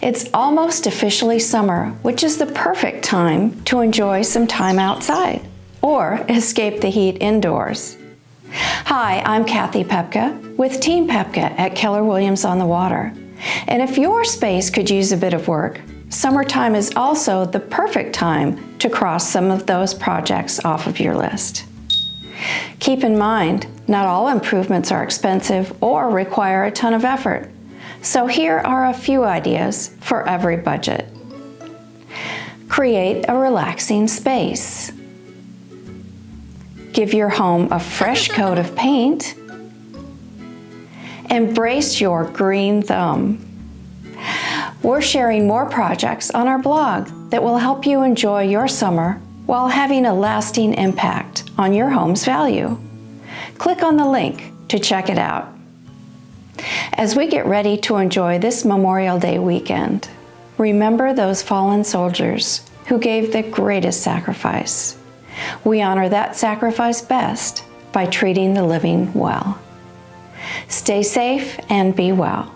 It's almost officially summer, which is the perfect time to enjoy some time outside or escape the heat indoors. Hi, I'm Kathy Pepka with Team Pepka at Keller Williams on the Water. And if your space could use a bit of work, summertime is also the perfect time to cross some of those projects off of your list. Keep in mind, not all improvements are expensive or require a ton of effort. So here are a few ideas for every budget. Create a relaxing space. Give your home a fresh coat of paint. Embrace your green thumb. We're sharing more projects on our blog that will help you enjoy your summer while having a lasting impact on your home's value. Click on the link to check it out. As we get ready to enjoy this Memorial Day weekend, remember those fallen soldiers who gave the greatest sacrifice. We honor that sacrifice best by treating the living well. Stay safe and be well.